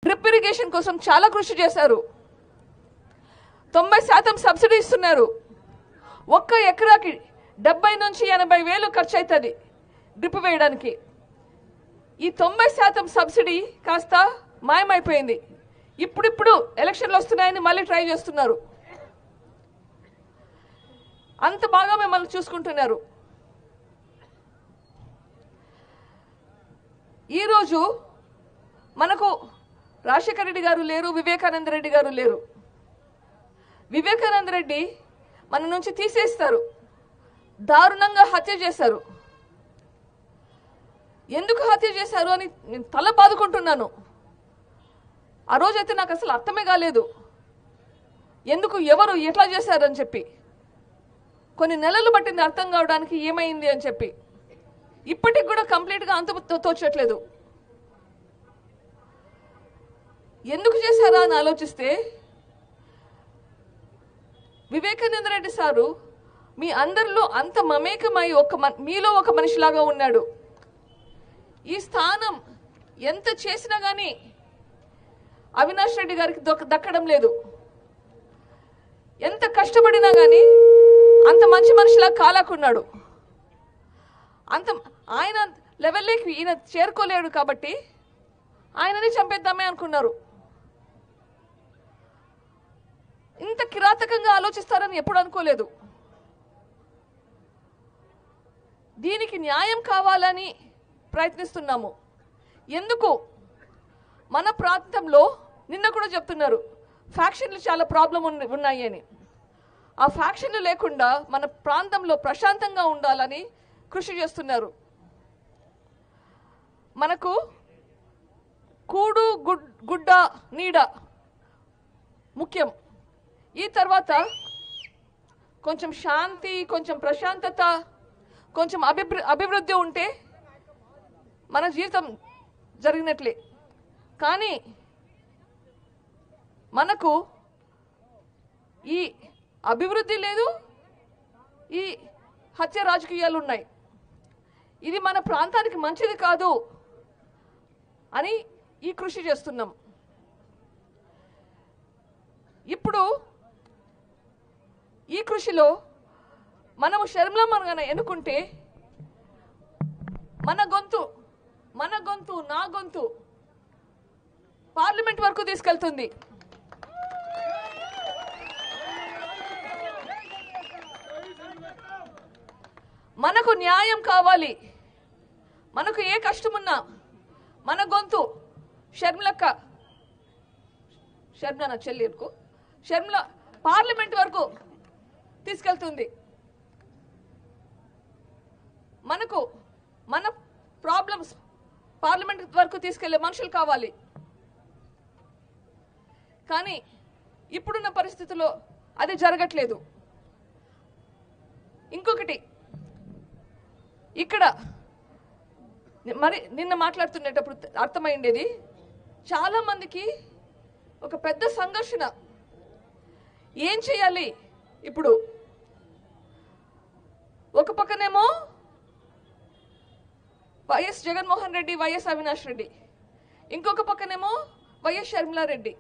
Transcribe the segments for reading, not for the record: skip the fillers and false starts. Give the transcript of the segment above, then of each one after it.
Drip irrigation కోసం చాలా కృషి చేశారు. 90% సబ్సిడీ ఇస్తున్నారు. ఒక్క ఎకరాకి 70 నుంచి 80 వేలు ఖర్చు అవుతుంది డ్రిప్ వేయడానికి. ఈ 90% సబ్సిడీ కాస్త మాయమైపోయింది. ఇప్పుడు ఎలక్షన్లు వస్తున్నాయని మళ్ళీ ట్రై చేస్తున్నారు. అంత బాగా మిమ్మల్ని చూసుకుంటున్నారు. ఈరోజు మనకు రాజశేఖర రెడ్డి గారు లేరు, వివేకానంద రెడ్డి గారు లేరు. వివేకానంద రెడ్డి మన నుంచి తీసేస్తారు, దారుణంగా హత్య చేశారు. ఎందుకు హత్య చేశారు అని నేను తల బాదుకుంటున్నాను. ఆ రోజైతే నాకు అసలు అర్థమే కాలేదు, ఎందుకు ఎవరు ఎట్లా చేశారని చెప్పి. కొన్ని నెలలు పట్టింది అర్థం కావడానికి ఏమైంది అని చెప్పి. ఇప్పటికి కూడా కంప్లీట్గా అంత తోచట్లేదు. ఎందుకు చేశారా అని ఆలోచిస్తే, వివేకానంద రెడ్డి సారు మీ అందరిలో అంత మమేకమై మీలో ఒక మనిషిలాగా ఉన్నాడు. ఈ స్థానం ఎంత చేసినా కానీ అవినాష్ రెడ్డి గారికి దక్కడం లేదు. ఎంత కష్టపడినా కానీ అంత మంచి మనిషిలా కాలాకున్నాడు. అంత ఆయన లెవెల్లోకి ఈయన చేరుకోలేడు కాబట్టి ఆయనని చంపేద్దామే అనుకున్నారు. ఇంత కిరాతకంగా ఆలోచిస్తారని ఎప్పుడు అనుకోలేదు. దీనికి న్యాయం కావాలని ప్రయత్నిస్తున్నాము. ఎందుకు మన ప్రాంతంలో నిన్న కూడా చెప్తున్నారు ఫ్యాక్షన్లు చాలా ప్రాబ్లం ఉన్నాయి అని. ఆ ఫ్యాక్షన్లు లేకుండా మన ప్రాంతంలో ప్రశాంతంగా ఉండాలని కృషి చేస్తున్నారు. మనకు కూడు గుడ్డ నీడ ముఖ్యం. ఈ తర్వాత కొంచెం శాంతి, కొంచెం ప్రశాంతత, కొంచెం అభివృద్ధి ఉంటే మన జీవితం జరిగినట్లే. కానీ మనకు ఈ అభివృద్ధి లేదు, ఈ హత్య రాజకీయాలు ఉన్నాయి. ఇది మన ప్రాంతానికి మంచిది కాదు అని ఈ కృషి చేస్తున్నాం. ఇప్పుడు ఈ కృషిలో మనము షర్మిలమ్మను ఎన్నుకుంటే మన గొంతు నా గొంతు పార్లమెంట్ వరకు తీసుకెళ్తుంది. మనకు న్యాయం కావాలి. మనకు ఏ కష్టమున్నా మన గొంతు షర్మిల పార్లమెంట్ వరకు తీసుకెళ్తుంది. మనకు మన ప్రాబ్లమ్స్ పార్లమెంట్ వరకు తీసుకెళ్లే మనుషులు కావాలి. కానీ ఇప్పుడున్న పరిస్థితుల్లో అది జరగట్లేదు. ఇంకొకటి, ఇక్కడ మరి నిన్న మాట్లాడుతున్నప్పుడు అర్థమైండేది, చాలా మందికి ఒక పెద్ద సంఘర్షణ. ఏం చేయాలి ఇప్పుడు? ఒక పక్కనేమో వైఎస్ జగన్మోహన్ రెడ్డి, వైఎస్ అవినాష్ రెడ్డి, ఇంకొక పక్కనేమో వైఎస్ షర్మిలారెడ్డి.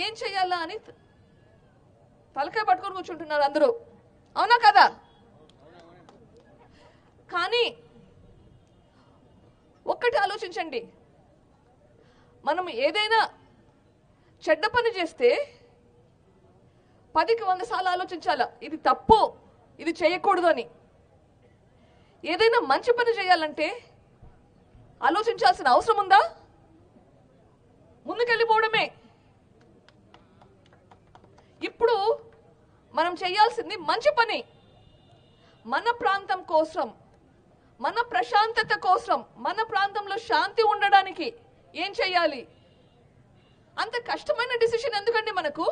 ఏం చేయాలా అని తలకాయ పట్టుకొని కూర్చుంటున్నారు అందరూ. అవునా కదా? కానీ ఒక్కటి ఆలోచించండి, మనం ఏదైనా చెడ్డ పని చేస్తే 10కి 100 సార్లు ఆలోచించాలా, ఇది తప్పు, ఇది చేయకూడదు అని. ఏదైనా మంచి పని చేయాలంటే ఆలోచించాల్సిన అవసరం ఉందా? ముందుకెళ్ళిపోవడమే. ఇప్పుడు మనం చేయాల్సింది మంచి పని. మన ప్రాంతం కోసం, మన ప్రశాంతత కోసం, మన ప్రాంతంలో శాంతి ఉండడానికి ఏం చేయాలి? అంత కష్టమైన డిసిషన్ ఎందుకండి మనకు?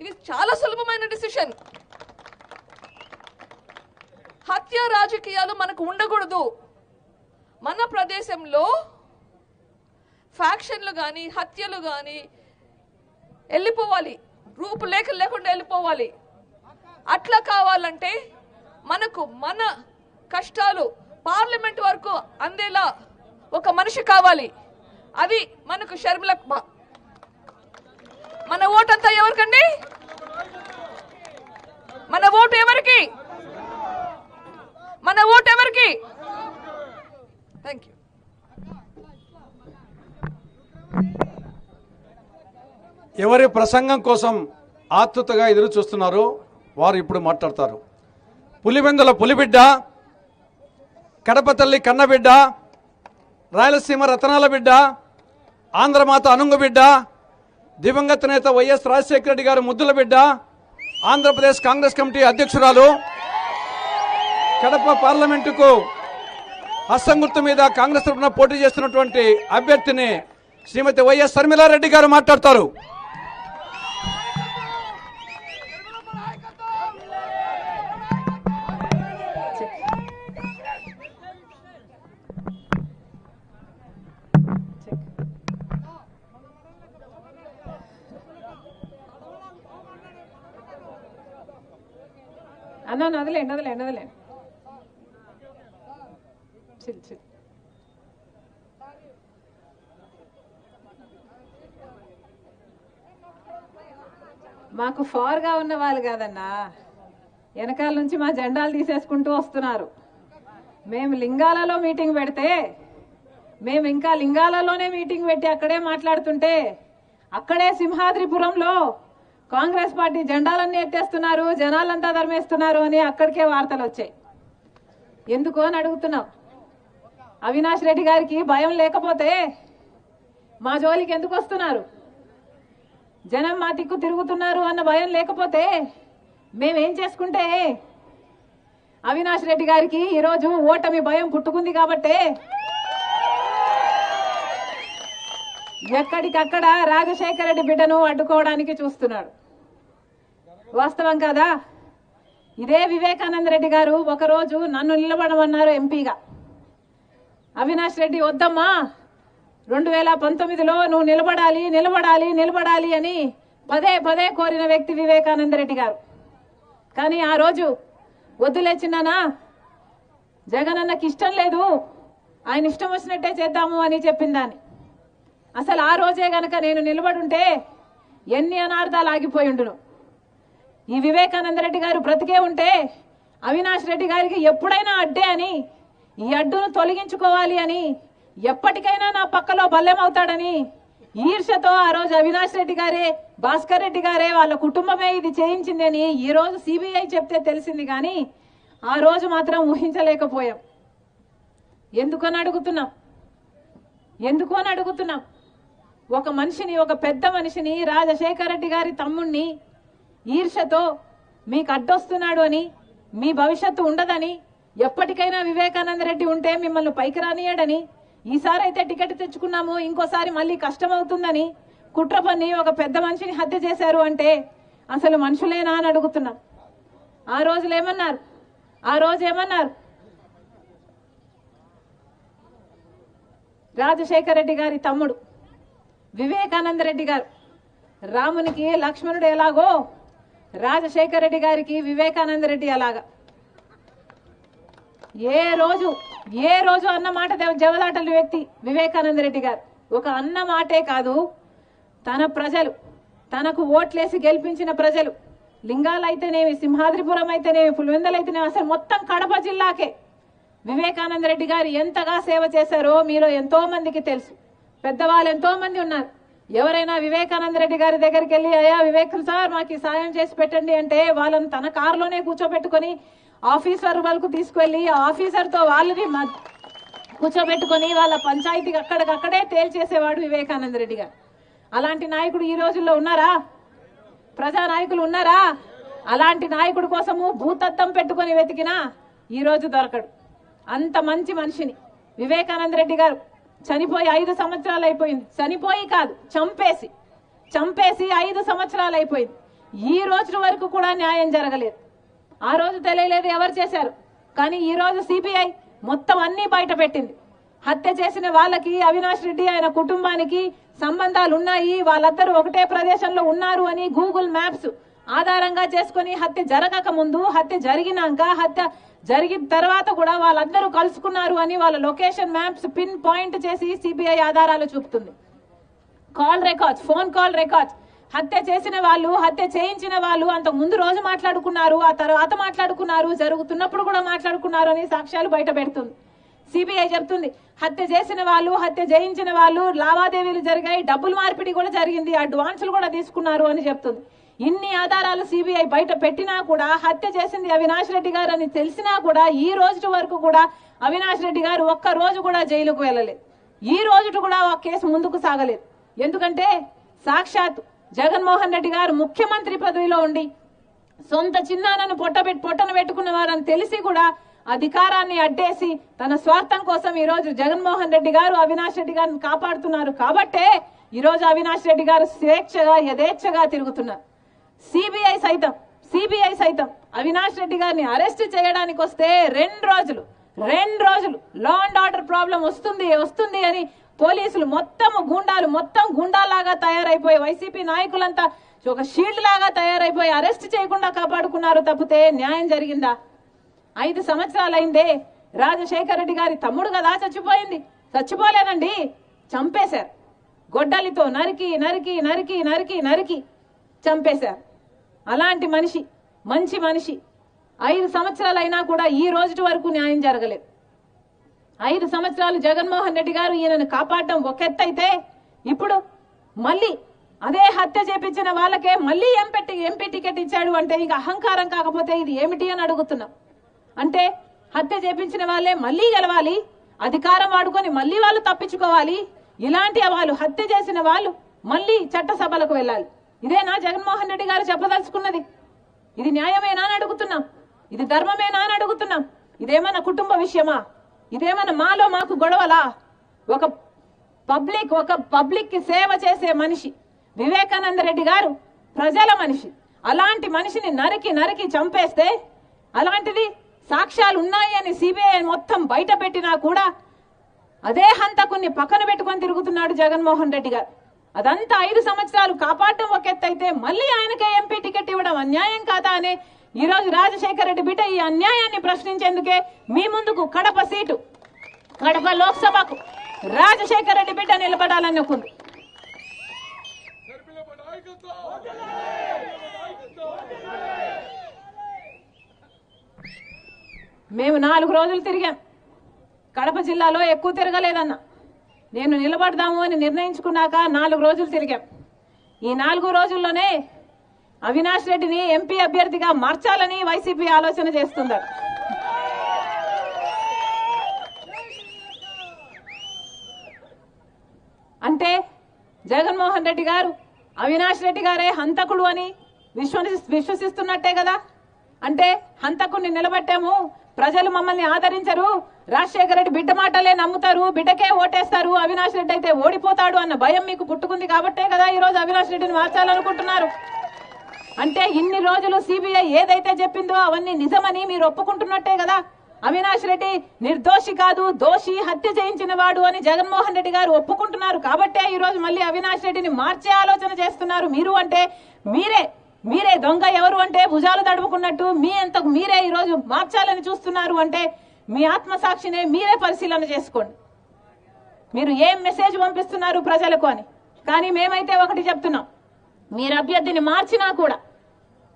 ఇది చాలా సులభమైన డిసిషన్. హత్య రాజకీయాలు మనకు ఉండకూడదు. మన ప్రదేశంలో ఫ్యాక్షన్లు కానీ హత్యలు కానీ వెళ్ళిపోవాలి, రూపురేఖలు లేకుండా వెళ్ళిపోవాలి. అట్లా కావాలంటే మనకు మన కష్టాలు పార్లమెంట్ వరకు అందేలా ఒక మనిషి కావాలి. అది మనకు షర్మిల. మన ఓటంతా ఎవరికండి? మన ఓటు ఎవరికి? మన ఓటు ఎవరికి? Thank you. ఎవరి ప్రసంగం కోసం ఆతృతగా ఎదురు చూస్తున్నారో వారు ఇప్పుడు మాట్లాడతారు. పులివెందుల పులిబిడ్డ, కడప తల్లి కన్నబిడ్డ, రాయలసీమ రతనాల బిడ్డ, ఆంధ్రమాత అనుంగు బిడ్డ, దివంగత నేత వైఎస్ రాజశేఖర రెడ్డి గారు ముద్దుల బిడ్డ, ఆంధ్రప్రదేశ్ కాంగ్రెస్ కమిటీ అధ్యక్షురాలు, కడప పార్లమెంటుకు హస్తం గుర్తు మీద కాంగ్రెస్ తరఫున పోటీ చేస్తున్నటువంటి అభ్యర్థిని శ్రీమతి వైఎస్ షర్మిలారెడ్డి గారు మాట్లాడతారు. అన్నా వదిలేండి వదిలేండి వదిలేండి. మాకు ఫార్గా ఉన్న వాళ్ళు కాదన్నా, వెనకాల నుంచి మా జెండాలు తీసేసుకుంటూ వస్తున్నారు. మేము లింగాలలో మీటింగ్ పెడితే, మేము ఇంకా లింగాలలోనే మీటింగ్ పెట్టి అక్కడే మాట్లాడుతుంటే, అక్కడే సింహాద్రిపురంలో కాంగ్రెస్ పార్టీ జెండాలన్నీ ఎత్తేస్తున్నారు, జనాలంతా ధర్మేస్తున్నారు అని అక్కడికే వార్తలు వచ్చాయి. ఎందుకు అని అడుగుతున్నాం. అవినాష్ రెడ్డి గారికి భయం లేకపోతే మా జోలికి ఎందుకు వస్తున్నారు? జనం మా దిక్కు తిరుగుతున్నారు అన్న భయం లేకపోతే మేమేం చేసుకుంటే? అవినాష్ రెడ్డి గారికి ఈరోజు ఓటమి భయం పుట్టుకుంది కాబట్టే ఎక్కడికక్కడ రాజశేఖర రెడ్డి బిడ్డను అడ్డుకోవడానికి చూస్తున్నాడు. వాస్తవం కాదా? ఇదే వివేకానంద రెడ్డి గారు ఒకరోజు నన్ను నిలబడమన్నారు ఎంపీగా. అవినాష్ రెడ్డి వద్దమ్మా, 2019లో నువ్వు నిలబడాలి నిలబడాలి నిలబడాలి అని పదే పదే కోరిన వ్యక్తి వివేకానంద రెడ్డి గారు. కానీ ఆ రోజు వద్దులే చిన్నానా, జగన్ అన్నకి ఇష్టం లేదు, ఆయన ఇష్టం వచ్చినట్టే చేద్దాము అని చెప్పిందాన్ని. అసలు ఆ రోజే గనక నేను నిలబడుంటే ఎన్ని అనార్థాలు ఆగిపోయిండును. ఈ వివేకానంద రెడ్డి గారు బ్రతికే ఉంటే అవినాష్ రెడ్డి గారికి ఎప్పుడైనా అడ్డే అని, ఈ అడ్డును తొలగించుకోవాలి అని, ఎప్పటికైనా నా పక్కలో బల్లెమవుతాడని ఈర్షతో ఆ రోజు అవినాష్ రెడ్డి గారే, భాస్కర్ రెడ్డి గారే, వాళ్ళ కుటుంబమే ఇది చేయించింది అని ఈ రోజు సిబిఐ చెప్తే తెలిసింది. కానీ ఆ రోజు మాత్రం ఊహించలేకపోయాం. ఎందుకని అడుగుతున్నాం? ఎందుకు అని అడుగుతున్నాం? ఒక మనిషిని, ఒక పెద్ద మనిషిని, రాజశేఖర రెడ్డి గారి తమ్ముణ్ణి ఈర్షతో మీకు అడ్డొస్తున్నాడు అని, మీ భవిష్యత్తు ఉండదని, ఎప్పటికైనా వివేకానంద రెడ్డి ఉంటే మిమ్మల్ని పైకి రానియడని, ఈసారి అయితే టికెట్ తెచ్చుకున్నాము ఇంకోసారి మళ్ళీ కష్టమవుతుందని కుట్ర పన్ని ఒక పెద్ద మనిషిని హత్య చేశారు అంటే అసలు మనుషులేనా అని అడుగుతున్నాం. ఆ రోజులు ఏమన్నారు? ఆ రోజు ఏమన్నారు? రాజశేఖర రెడ్డి గారి తమ్ముడు వివేకానంద రెడ్డి గారు, రామునికి లక్ష్మణుడు ఎలాగో రాజశేఖర రెడ్డి గారికి వివేకానంద రెడ్డి అలాగా. ఏ రోజు అన్న మాట జవదాటల వ్యక్తి వివేకానంద రెడ్డి గారు. ఒక అన్న మాటే కాదు, తన ప్రజలు, తనకు ఓట్లేసి గెలిపించిన ప్రజలు, లింగాలైతేనేమి, సింహాద్రిపురం అయితేనేమి, పులివెందులైతేనేమి, అసలు మొత్తం కడప జిల్లాకే వివేకానంద రెడ్డి గారు ఎంతగా సేవ చేశారో మీలో ఎంతో మందికి తెలుసు. పెద్దవాళ్ళు ఎంతో మంది ఉన్నారు. ఎవరైనా వివేకానంద రెడ్డి గారి దగ్గరికి వెళ్ళి, అయ్యా వివేక్ సార్ మాకు సాయం చేసి పెట్టండి అంటే వాళ్ళని తన కారులోనే కూర్చోబెట్టుకొని ఆఫీసర్ వాళ్ళకు తీసుకువెళ్ళి ఆఫీసర్తో వాళ్ళని కూర్చోబెట్టుకొని వాళ్ళ పంచాయతీకి అక్కడికక్కడే తేల్చేసేవాడు వివేకానంద రెడ్డి గారు. అలాంటి నాయకుడు ఈ రోజుల్లో ఉన్నారా? ప్రజా నాయకులు ఉన్నారా? అలాంటి నాయకుడి కోసము భూతత్వం పెట్టుకొని వెతికినా ఈ రోజు దొరకడు. అంత మంచి మనిషిని వివేకానంద రెడ్డి గారు చనిపోయి 5 సంవత్సరాలు అయిపోయింది. చనిపోయి కాదు, చంపేసి 5 సంవత్సరాలు అయిపోయింది. ఈ రోజు వరకు కూడా న్యాయం జరగలేదు. ఆ రోజు తెలియలేదు ఎవరు చేశారు. కానీ ఈ రోజు సిబిఐ మొత్తం అన్ని బయట పెట్టింది. హత్య చేసిన వాళ్ళకి, అవినాష్ రెడ్డి ఆయన కుటుంబానికి సంబంధాలు ఉన్నాయి, వాళ్ళందరూ ఒకటే ప్రదేశంలో ఉన్నారు అని గూగుల్ మ్యాప్స్ ఆధారంగా చేసుకుని హత్య జరగక ముందు, హత్య జరిగినాక, హత్య జరిగిన తర్వాత కూడా వాళ్ళందరూ కలుసుకున్నారు అని వాళ్ళ లొకేషన్ మ్యాప్స్ పిన్ పాయింట్ చేసి సిబిఐ ఆధారాలు చూపుతుంది. Call records, phone call records, హత్య చేసిన వాళ్ళు, హత్య చేయించిన వాళ్ళు అంతకు ముందు రోజు మాట్లాడుకున్నారు, ఆ తర్వాత మాట్లాడుకున్నారు, జరుగుతున్నప్పుడు కూడా మాట్లాడుకున్నారు అని సాక్ష్యాలు బయట పెడుతుంది. సిబిఐ చెప్తుంది హత్య చేసిన వాళ్ళు, హత్య చేయించిన వాళ్ళు లావాదేవీలు జరిగాయి, డబ్బులు మార్పిడి కూడా జరిగింది, అడ్వాన్సులు కూడా తీసుకున్నారు అని చెప్తుంది. ఇన్ని ఆధారాలు సిబిఐ బయట పెట్టినా కూడా హత్య చేసింది అవినాష్ రెడ్డి గారు అని తెలిసినా కూడా ఈ రోజు వరకు కూడా అవినాష్ రెడ్డి గారు ఒక్క రోజు కూడా జైలుకు వెళ్ళలేదు. ఈ రోజు కూడా ఆ కేసు ముందుకు సాగలేదు. ఎందుకంటే సాక్షాత్ జగన్మోహన్ రెడ్డి గారు ముఖ్యమంత్రి పదవిలో ఉండి సొంత చిన్నాన్నను పొట్టన పెట్టుకున్న వారని తెలిసి కూడా అధికారాన్ని అడ్డేసి తన స్వార్థం కోసం ఈ రోజు జగన్మోహన్ రెడ్డి గారు అవినాష్ రెడ్డి గారిని కాపాడుతున్నారు. కాబట్టే ఈ రోజు అవినాష్ రెడ్డి గారు స్వేచ్ఛగా యథేచ్ఛగా తిరుగుతున్నారు. సిబిఐ సైతం అవినాష్ రెడ్డి గారిని అరెస్ట్ చేయడానికి వస్తే రెండు రోజులు లా అండ్ ఆర్డర్ ప్రాబ్లం వస్తుంది అని పోలీసులు మొత్తం గుండాలాగా తయారైపోయి, వైసీపీ నాయకులంతా ఒక షీల్డ్ లాగా తయారైపోయి అరెస్ట్ చేయకుండా కాపాడుకున్నారు తప్పితే న్యాయం జరిగిందా? 5 సంవత్సరాలైందే. రాజశేఖర రెడ్డి గారి తమ్ముడు కదా చచ్చిపోయింది. చచ్చిపోలేదండి, చంపేశారు. గొడ్డలితో నరికి నరికి నరికి నరికి నరికి చంపేశారు. అలాంటి మనిషి, మంచి మనిషి 5 సంవత్సరాలైనా కూడా ఈ రోజు వరకు న్యాయం జరగలేదు. 5 సంవత్సరాలు జగన్మోహన్ రెడ్డి గారు ఈయనను కాపాడటం ఒక ఎత్తైతే, ఇప్పుడు మళ్ళీ అదే హత్య చేపించిన వాళ్ళకే మళ్ళీ ఎంపీ టికెట్ ఇచ్చాడు అంటే ఇక అహంకారం కాకపోతే ఇది ఏమిటి అని అడుగుతున్నాం. అంటే హత్య చేపించిన వాళ్ళే మళ్ళీ గెలవాలి, అధికారం వాడుకొని మళ్ళీ వాళ్ళు తప్పించుకోవాలి, ఇలాంటి వాళ్ళు హత్య చేసిన వాళ్ళు మళ్ళీ చట్టసభలకు వెళ్ళాలి. ఇదేనా జగన్మోహన్ రెడ్డి గారు చెప్పదలుచుకున్నది? ఇది న్యాయమేనా అని అడుగుతున్నాం. ఇది ధర్మమేనా అని అడుగుతున్నాం. ఇదేమన్నా కుటుంబ విషయమా? ఇదేమన్నా మాలో మాకు గొడవలా? ఒక పబ్లిక్ కి సేవ చేసే మనిషి వివేకానంద రెడ్డి గారు ప్రజల మనిషి. అలాంటి మనిషిని నరికి నరికి చంపేస్తే, అలాంటిది సాక్ష్యాలు ఉన్నాయి అని సిబిఐ మొత్తం బయట పెట్టినా కూడా అదే హంతకుని పక్కన పెట్టుకొని తిరుగుతున్నాడు జగన్మోహన్ రెడ్డి గారు. అదంతా 5 సంవత్సరాలు కాపాడటం ఒక ఎత్తైతే మళ్ళీ ఆయనకే ఎంపీ టికెట్ ఇవ్వడం అన్యాయం కాదా అనే ఈ రోజు రాజశేఖర రెడ్డి బిడ్డ ఈ అన్యాయాన్ని ప్రశ్నించేందుకే మీ ముందుకు కడప లోక్సభకు రాజశేఖర రెడ్డి బిడ్డ నిలబడాలనుకుంది. మేము 4 రోజులు తిరిగాం. కడప జిల్లాలో ఎక్కువ తిరగలేదన్న. నేను నిలబడదాము అని నిర్ణయించుకున్నాక 4 రోజులు తిరిగాం. ఈ 4 రోజుల్లోనే అవినాష్ రెడ్డిని ఎంపీ అభ్యర్థిగా మార్చాలని వైసీపీ ఆలోచన చేస్తున్నారు. అంటే జగన్మోహన్ రెడ్డి గారు అవినాష్ రెడ్డి గారే హంతకుడు అని విశ్వసిస్తున్నట్టే కదా. అంటే హంతకుడిని నిలబెట్టాము, ప్రజలు మమ్మల్ని ఆదరించరు, రాజశేఖర రెడ్డి బిడ్డ మాటలే నమ్ముతారు, బిడ్డకే ఓటేస్తారు, అవినాష్ రెడ్డి అయితే ఓడిపోతాడు అన్న భయం మీకు పుట్టుకుంది కాబట్టే కదా ఈ రోజు అవినాష్ రెడ్డిని మార్చాలనుకుంటున్నారు. అంటే ఇన్ని రోజులు సిబిఐ ఏదైతే చెప్పిందో అవన్నీ నిజమని మీరు ఒప్పుకుంటున్నట్టే కదా. అవినాష్ రెడ్డి నిర్దోషి కాదు, దోషి, హత్య చేయించిన వాడు అని జగన్మోహన్ రెడ్డి గారు ఒప్పుకుంటున్నారు కాబట్టే ఈ రోజు మళ్ళీ అవినాష్ రెడ్డిని మార్చే ఆలోచన చేస్తున్నారు మీరు. అంటే మీరే దొంగ ఎవరు అంటే భుజాలు తడుపుకున్నట్టు మీరే ఈ రోజు మార్చాలని చూస్తున్నారు. అంటే మీ ఆత్మసాక్షినే మీరే పరిశీలన చేసుకోండి. మీరు ఏం మెసేజ్ పంపిస్తున్నారు ప్రజలకు అని. కానీ మేమైతే ఒకటి చెప్తున్నాం, మీరు అభ్యర్థిని మార్చినా కూడా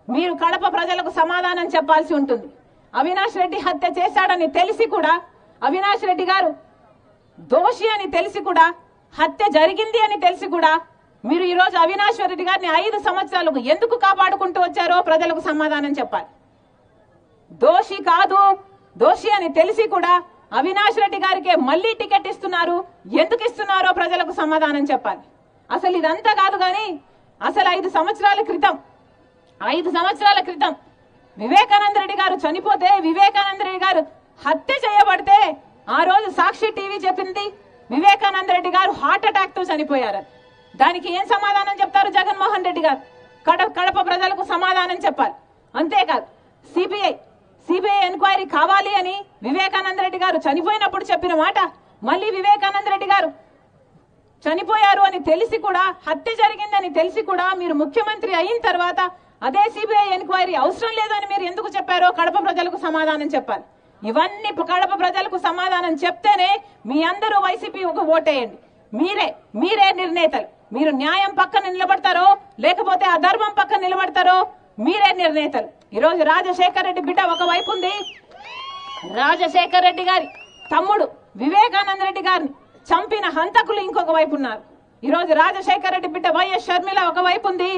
మీరు కడప ప్రజలకు సమాధానం చెప్పాల్సి ఉంటుంది. అవినాష్ రెడ్డి హత్య చేశాడని తెలిసి కూడా, అవినాష్ రెడ్డి గారు దోషి అని తెలిసి కూడా, హత్య జరిగింది అని తెలిసి కూడా మీరు ఈ రోజు అవినాష్ రెడ్డి గారిని 5 సంవత్సరాలకు ఎందుకు కాపాడుకుంటూ వచ్చారో ప్రజలకు సమాధానం చెప్పాలి. దోషి కాదు, దోషి అని తెలిసి కూడా అవినాష్ రెడ్డి గారికి మళ్ళీ టికెట్ ఇస్తున్నారు, ఎందుకు ఇస్తున్నారో ప్రజలకు సమాధానం చెప్పాలి. అసలు ఇదంతా కాదు కానీ అసలు 5 సంవత్సరాల క్రితం వివేకానంద రెడ్డి గారు చనిపోతే, వివేకానంద రెడ్డి గారు హత్య చేయబడితే ఆ రోజు సాక్షి టీవీ చెప్పింది వివేకానంద రెడ్డి గారు హార్ట్ అటాక్ తో చనిపోయారని. దానికి ఏం సమాధానం చెప్తారు జగన్మోహన్ రెడ్డి గారు? కడప ప్రజలకు సమాధానం చెప్పాలి. అంతేకాదు సిబిఐ ఎంక్వైరీ కావాలి అని వివేకానంద రెడ్డి గారు చనిపోయినప్పుడు చెప్పిన మాట మళ్ళీ వివేకానంద రెడ్డి గారు చనిపోయారు అని తెలిసి కూడా, హత్య జరిగిందని తెలిసి కూడా మీరు ముఖ్యమంత్రి అయిన తర్వాత అదే సిబిఐ ఎంక్వైరీ అవసరం లేదని మీరు ఎందుకు చెప్పారో కడప ప్రజలకు సమాధానం చెప్పాలి. ఇవన్నీ కడప ప్రజలకు సమాధానం చెప్తేనే మీ అందరూ వైసీపీ ఒక ఓటేయండి. మీరే నిర్ణేతలు. మీరు న్యాయం పక్కన నిలబడతారో లేకపోతే అధర్మం పక్కన నిలబడతారో మీరే నిర్ణేతలు. ఈరోజు రాజశేఖర్ రెడ్డి బిడ్డ ఒకవైపు ఉంది, రాజశేఖర్ రెడ్డి గారి తమ్ముడు వివేకానంద రెడ్డి గారిని చంపిన హంతకులు ఇంకొక వైపు ఉన్నారు. ఈరోజు రాజశేఖర్ రెడ్డి బిడ్డ వైఎస్ షర్మిల ఒకవైపు ఉంది,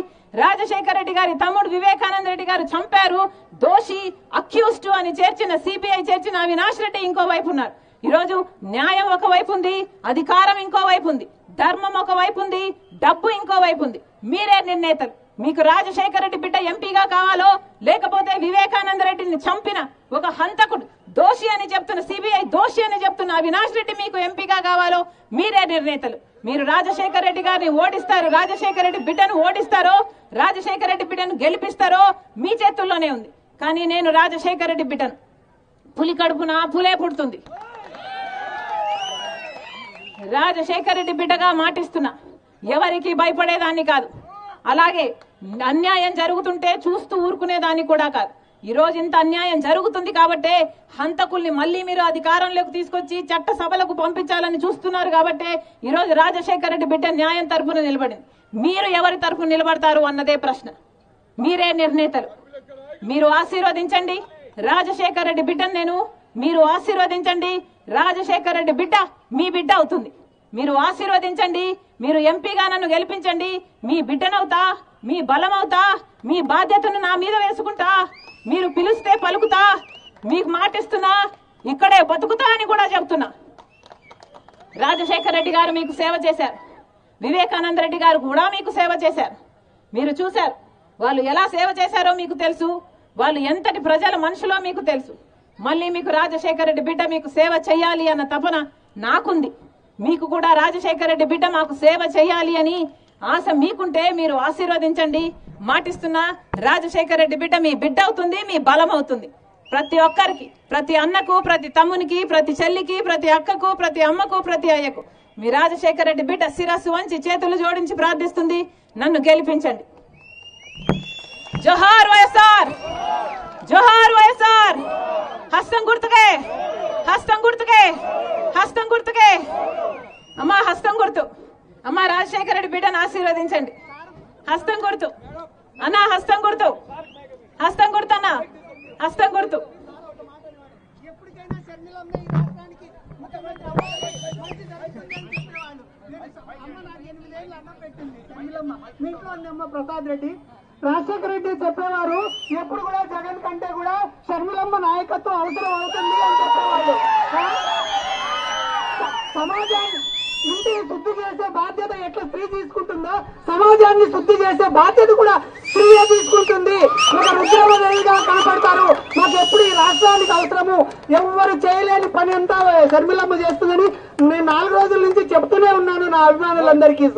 రాజశేఖర్ రెడ్డి గారి తమ్ముడు వివేకానంద రెడ్డి గారు చంపారు, దోషి అక్యూస్డ్ అని చేర్చిన సిబిఐ చేర్చిన అవినాష్ రెడ్డి ఇంకో వైపు ఉన్నారు. ఈరోజు న్యాయం ఒకవైపు ఉంది, అధికారం ఇంకో వైపు ఉంది, ధర్మం ఒకవైపు ఉంది, డబ్బు ఇంకో వైపు ఉంది. మీరే నిర్ణేతలు. మీకు రాజశేఖర రెడ్డి బిడ్డ ఎంపీగా కావాలో లేకపోతే వివేకానంద రెడ్డిని చంపిన ఒక హంతకుడు దోషి అని చెప్తున్న సిబిఐ దోషి అని చెప్తున్న అవినాష్ రెడ్డి మీకు ఎంపీగా కావాలో మీరే నిర్ణేతలు. మీరు రాజశేఖర రెడ్డి గారిని ఓడిస్తారు, రాజశేఖర రెడ్డి బిడ్డను ఓడిస్తారో రాజశేఖర రెడ్డి బిడ్డను గెలిపిస్తారో మీ చేతుల్లోనే ఉంది. కానీ నేను రాజశేఖర రెడ్డి బిడ్డను, పులి కడుపున పులే పుడుతుంది, రాజశేఖర రెడ్డి బిడ్డగా మాటిస్తున్నా. ఎవరికి భయపడేదాన్ని కాదు, అలాగే అన్యాయం జరుగుతుంటే చూస్తూ ఊరుకునేదాన్ని కూడా కాదు. ఈ రోజు ఇంత అన్యాయం జరుగుతుంది కాబట్టే హంతకుల్ని మళ్ళీ మీరు అధికారంలోకి తీసుకొచ్చి చట్ట సభలకు పంపించాలని చూస్తున్నారు కాబట్టే ఈ రోజు రాజశేఖర రెడ్డి బిడ్డ న్యాయం తరఫున నిలబడింది. మీరు ఎవరి తరఫున నిలబడతారు అన్నదే ప్రశ్న. మీరే నిర్ణేతలు. మీరు ఆశీర్వదించండి రాజశేఖర రెడ్డి బిడ్డను, మీరు ఆశీర్వదించండి రాజశేఖర రెడ్డి బిడ్డ మీ బిడ్డ అవుతుంది. మీరు ఆశీర్వదించండి, మీరు ఎంపీగా నన్ను గెలిపించండి, మీ బిడ్డనవుతా, మీ బలమవుతా, మీ బాధ్యతను నా మీద వేసుకుంటా, మీరు పిలిస్తే పలుకుతా, మీకు మాటిస్తున్నా, ఇక్కడే బతుకుతా అని కూడా చెప్తున్నా. రాజశేఖర రెడ్డి గారు మీకు సేవ చేశారు, వివేకానంద రెడ్డి గారు కూడా మీకు సేవ చేశారు. మీరు చూశారు వాళ్ళు ఎలా సేవ చేశారో మీకు తెలుసు, వాళ్ళు ఎంతటి ప్రజల మనుషులో మీకు తెలుసు. మళ్ళీ మీకు రాజశేఖర రెడ్డి బిడ్డ మీకు సేవ చేయాలి అన్న తపన నాకుంది. మీకు కూడా రాజశేఖర రెడ్డి బిడ్డ మాకు సేవ చేయాలి అని ఆశ మీకుంటే మీరు ఆశీర్వదించండి. మాటిస్తున్నా, రాజశేఖర రెడ్డి బిడ్డ మీ బిడ్డ అవుతుంది, మీ బలం అవుతుంది. ప్రతి ఒక్కరికి, ప్రతి అన్నకు, ప్రతి తమ్మునికి, ప్రతి చెల్లికి, ప్రతి అక్కకు, ప్రతి అమ్మకు, ప్రతి అయ్యకు మీ రాజశేఖర రెడ్డి బిడ్డ శిరస్సు వంచి చేతులు జోడించి ప్రార్థిస్తుంది, నన్ను గెలిపించండి. జోహార్ వైఎస్ఆర్, జోహార్ వైఎస్ఆర్. హస్తం గుర్తుకే, హస్తం గుర్తుకే, హస్తం గుర్తుకే. అమ్మా హస్తం గుర్తు, అమ్మా రాజశేఖర రెడ్డి బిడ్డను ఆశీర్వదించండి. హస్తం గుర్తు అన్నా, హస్తం గుర్తు, హస్తం గుర్తు అన్నా, హస్తం గుర్తు. ప్రసాద్ రెడ్డి, రాజశేఖర రెడ్డి చెప్పేవారు ఎప్పుడు కూడా జగన్ కంటే కూడా షర్మిలమ్మ నాయకత్వం అవసరం అవుతుంది అని చెప్పేవాళ్ళు. సమాజాన్ని ఇంటిని శుద్ధి చేసే బాధ్యత ఎట్లా స్త్రీ తీసుకుంటుందో సమాజాన్ని శుద్ధి చేసే బాధ్యత కూడా స్త్రీయే తీసుకుంటుంది. ఒక రుద్రమదేవిగా కనపడతారు. మాకు ఎప్పుడు ఈ రాష్ట్రానికి అవసరము, ఎవరు చేయలేని పని అంతా షర్మిలమ్మ చేస్తుందని నేను 4 రోజుల నుంచి చెప్తూనే ఉన్నాను నా అభిమానులందరికీ.